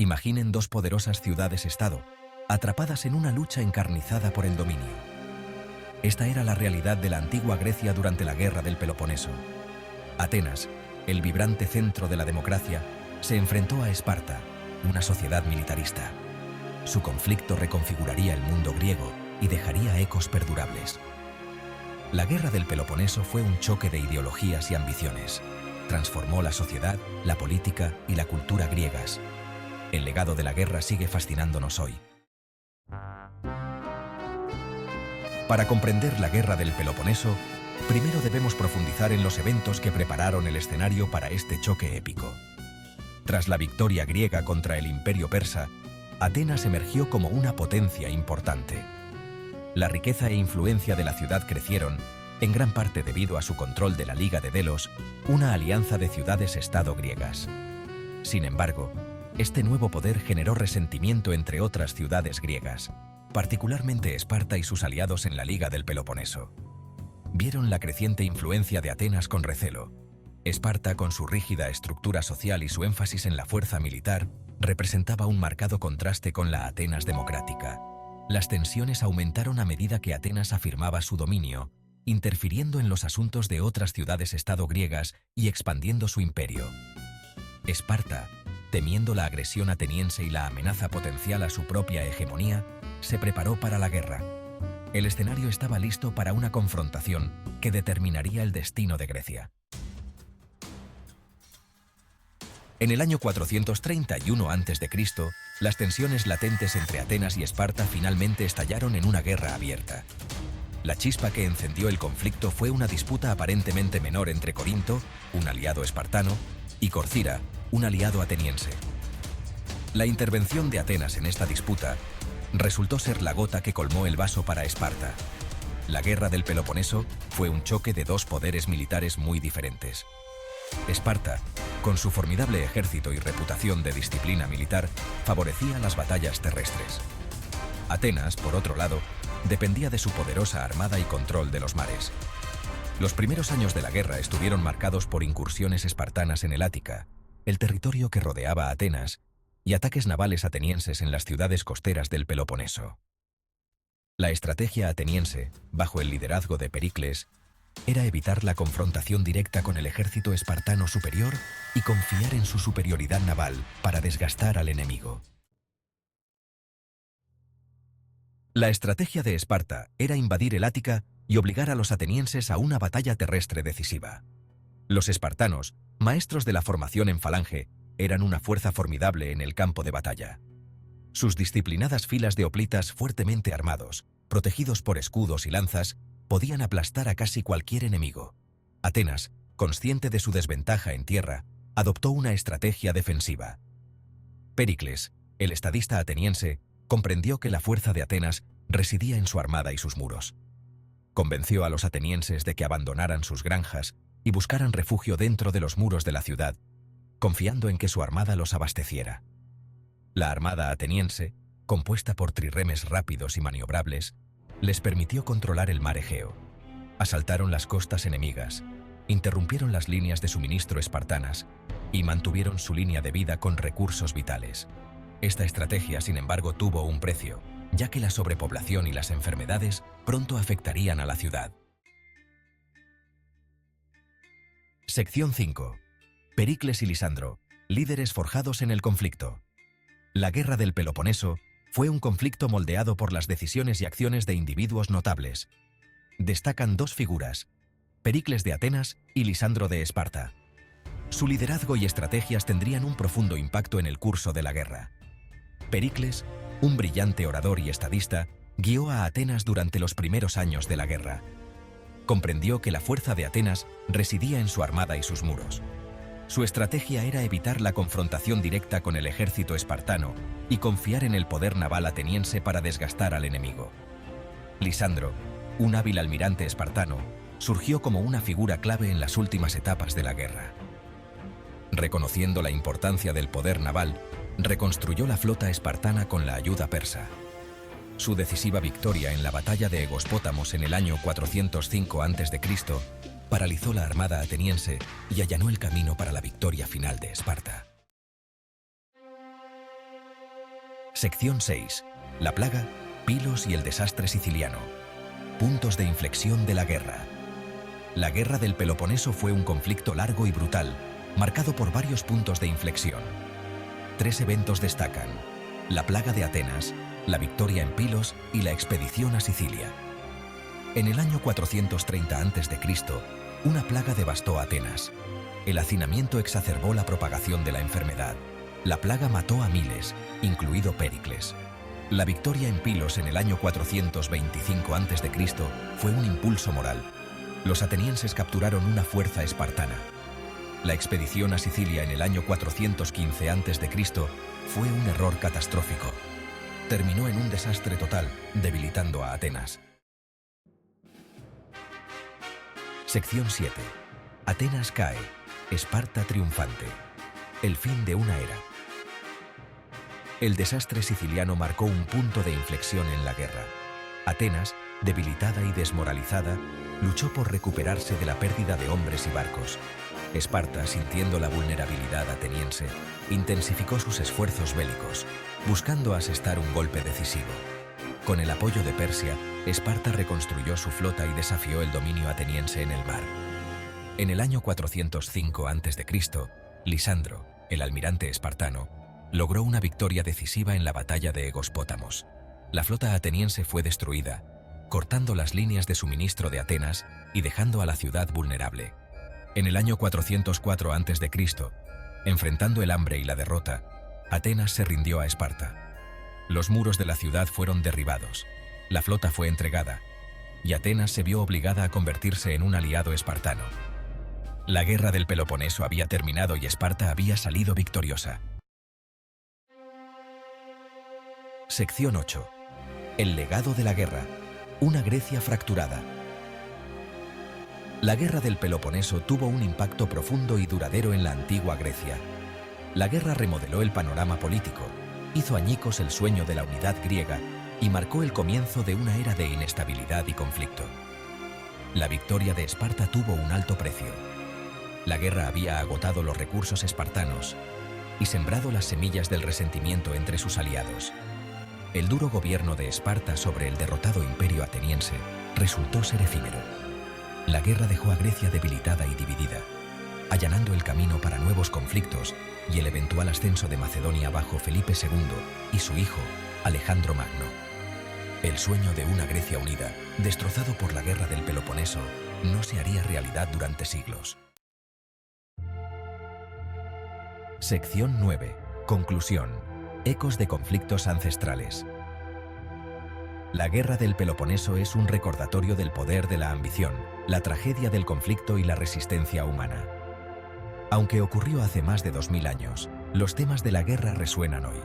Imaginen dos poderosas ciudades-estado, atrapadas en una lucha encarnizada por el dominio. Esta era la realidad de la antigua Grecia durante la Guerra del Peloponeso. Atenas, el vibrante centro de la democracia, se enfrentó a Esparta, una sociedad militarista. Su conflicto reconfiguraría el mundo griego y dejaría ecos perdurables. La Guerra del Peloponeso fue un choque de ideologías y ambiciones. Transformó la sociedad, la política y la cultura griegas. El legado de la guerra sigue fascinándonos hoy. Para comprender la Guerra del Peloponeso, primero debemos profundizar en los eventos que prepararon el escenario para este choque épico. Tras la victoria griega contra el Imperio persa, Atenas emergió como una potencia importante. La riqueza e influencia de la ciudad crecieron, en gran parte debido a su control de la Liga de Delos, una alianza de ciudades-estado griegas. Sin embargo, este nuevo poder generó resentimiento entre otras ciudades griegas, particularmente Esparta y sus aliados en la Liga del Peloponeso. Vieron la creciente influencia de Atenas con recelo. Esparta, con su rígida estructura social y su énfasis en la fuerza militar, representaba un marcado contraste con la Atenas democrática. Las tensiones aumentaron a medida que Atenas afirmaba su dominio, interfiriendo en los asuntos de otras ciudades-estado griegas y expandiendo su imperio. Esparta, temiendo la agresión ateniense y la amenaza potencial a su propia hegemonía, se preparó para la guerra. El escenario estaba listo para una confrontación que determinaría el destino de Grecia. En el año 431 a.C., las tensiones latentes entre Atenas y Esparta finalmente estallaron en una guerra abierta. La chispa que encendió el conflicto fue una disputa aparentemente menor entre Corinto, un aliado espartano, y Corcira, un aliado ateniense. La intervención de Atenas en esta disputa resultó ser la gota que colmó el vaso para Esparta. La Guerra del Peloponeso fue un choque de dos poderes militares muy diferentes. Esparta, con su formidable ejército y reputación de disciplina militar, favorecía las batallas terrestres. Atenas, por otro lado, dependía de su poderosa armada y control de los mares. Los primeros años de la guerra estuvieron marcados por incursiones espartanas en el Ática, el territorio que rodeaba a Atenas, y ataques navales atenienses en las ciudades costeras del Peloponeso. La estrategia ateniense, bajo el liderazgo de Pericles, era evitar la confrontación directa con el ejército espartano superior y confiar en su superioridad naval para desgastar al enemigo. La estrategia de Esparta era invadir el Ática y obligar a los atenienses a una batalla terrestre decisiva. Los espartanos, maestros de la formación en falange, eran una fuerza formidable en el campo de batalla. Sus disciplinadas filas de hoplitas fuertemente armados, protegidos por escudos y lanzas, podían aplastar a casi cualquier enemigo. Atenas, consciente de su desventaja en tierra, adoptó una estrategia defensiva. Pericles, el estadista ateniense, comprendió que la fuerza de Atenas residía en su armada y sus muros. Convenció a los atenienses de que abandonaran sus granjas y buscaran refugio dentro de los muros de la ciudad, confiando en que su armada los abasteciera. La armada ateniense, compuesta por trirremes rápidos y maniobrables, les permitió controlar el mar Egeo. Asaltaron las costas enemigas, interrumpieron las líneas de suministro espartanas y mantuvieron su línea de vida con recursos vitales. Esta estrategia, sin embargo, tuvo un precio, ya que la sobrepoblación y las enfermedades pronto afectarían a la ciudad. Sección 5. Pericles y Lisandro, líderes forjados en el conflicto. La Guerra del Peloponeso fue un conflicto moldeado por las decisiones y acciones de individuos notables. Destacan dos figuras, Pericles de Atenas y Lisandro de Esparta. Su liderazgo y estrategias tendrían un profundo impacto en el curso de la guerra. Pericles, un brillante orador y estadista, guió a Atenas durante los primeros años de la guerra. Comprendió que la fuerza de Atenas residía en su armada y sus muros. Su estrategia era evitar la confrontación directa con el ejército espartano y confiar en el poder naval ateniense para desgastar al enemigo. Lisandro, un hábil almirante espartano, surgió como una figura clave en las últimas etapas de la guerra. Reconociendo la importancia del poder naval, reconstruyó la flota espartana con la ayuda persa. Su decisiva victoria en la batalla de Egospótamos en el año 405 a.C. paralizó la armada ateniense y allanó el camino para la victoria final de Esparta. Sección 6. La plaga, Pilos y el desastre siciliano. Puntos de inflexión de la guerra. La guerra del Peloponeso fue un conflicto largo y brutal, marcado por varios puntos de inflexión. 3 eventos destacan: la plaga de Atenas, la victoria en Pilos y la expedición a Sicilia. En el año 430 a.C., una plaga devastó Atenas. El hacinamiento exacerbó la propagación de la enfermedad. La plaga mató a miles, incluido Péricles. La victoria en Pilos en el año 425 a.C. fue un impulso moral. Los atenienses capturaron una fuerza espartana. La expedición a Sicilia en el año 415 a.C. fue un error catastrófico. Terminó en un desastre total, debilitando a Atenas. Sección 7. Atenas cae, Esparta triunfante. El fin de una era. El desastre siciliano marcó un punto de inflexión en la guerra. Atenas, debilitada y desmoralizada, luchó por recuperarse de la pérdida de hombres y barcos. Esparta, sintiendo la vulnerabilidad ateniense, intensificó sus esfuerzos bélicos, buscando asestar un golpe decisivo. Con el apoyo de Persia, Esparta reconstruyó su flota y desafió el dominio ateniense en el mar. En el año 405 a.C., Lisandro, el almirante espartano, logró una victoria decisiva en la batalla de Egospótamos. La flota ateniense fue destruida, cortando las líneas de suministro de Atenas y dejando a la ciudad vulnerable. En el año 404 a.C., enfrentando el hambre y la derrota, Atenas se rindió a Esparta. Los muros de la ciudad fueron derribados, la flota fue entregada, y Atenas se vio obligada a convertirse en un aliado espartano. La guerra del Peloponeso había terminado y Esparta había salido victoriosa. Sección 8. El legado de la guerra. Una Grecia fracturada. La guerra del Peloponeso tuvo un impacto profundo y duradero en la antigua Grecia. La guerra remodeló el panorama político, hizo añicos el sueño de la unidad griega y marcó el comienzo de una era de inestabilidad y conflicto. La victoria de Esparta tuvo un alto precio. La guerra había agotado los recursos espartanos y sembrado las semillas del resentimiento entre sus aliados. El duro gobierno de Esparta sobre el derrotado imperio ateniense resultó ser efímero. La guerra dejó a Grecia debilitada y dividida, allanando el camino para nuevos conflictos y el eventual ascenso de Macedonia bajo Felipe II y su hijo, Alejandro Magno. El sueño de una Grecia unida, destrozado por la guerra del Peloponeso, no se haría realidad durante siglos. Sección 9. Conclusión. Ecos de conflictos ancestrales. La guerra del Peloponeso es un recordatorio del poder de la ambición, la tragedia del conflicto y la resistencia humana. Aunque ocurrió hace más de 2000 años, los temas de la guerra resuenan hoy.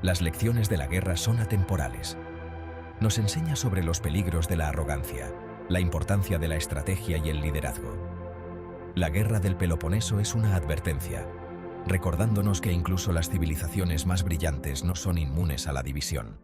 Las lecciones de la guerra son atemporales. Nos enseña sobre los peligros de la arrogancia, la importancia de la estrategia y el liderazgo. La guerra del Peloponeso es una advertencia, recordándonos que incluso las civilizaciones más brillantes no son inmunes a la división.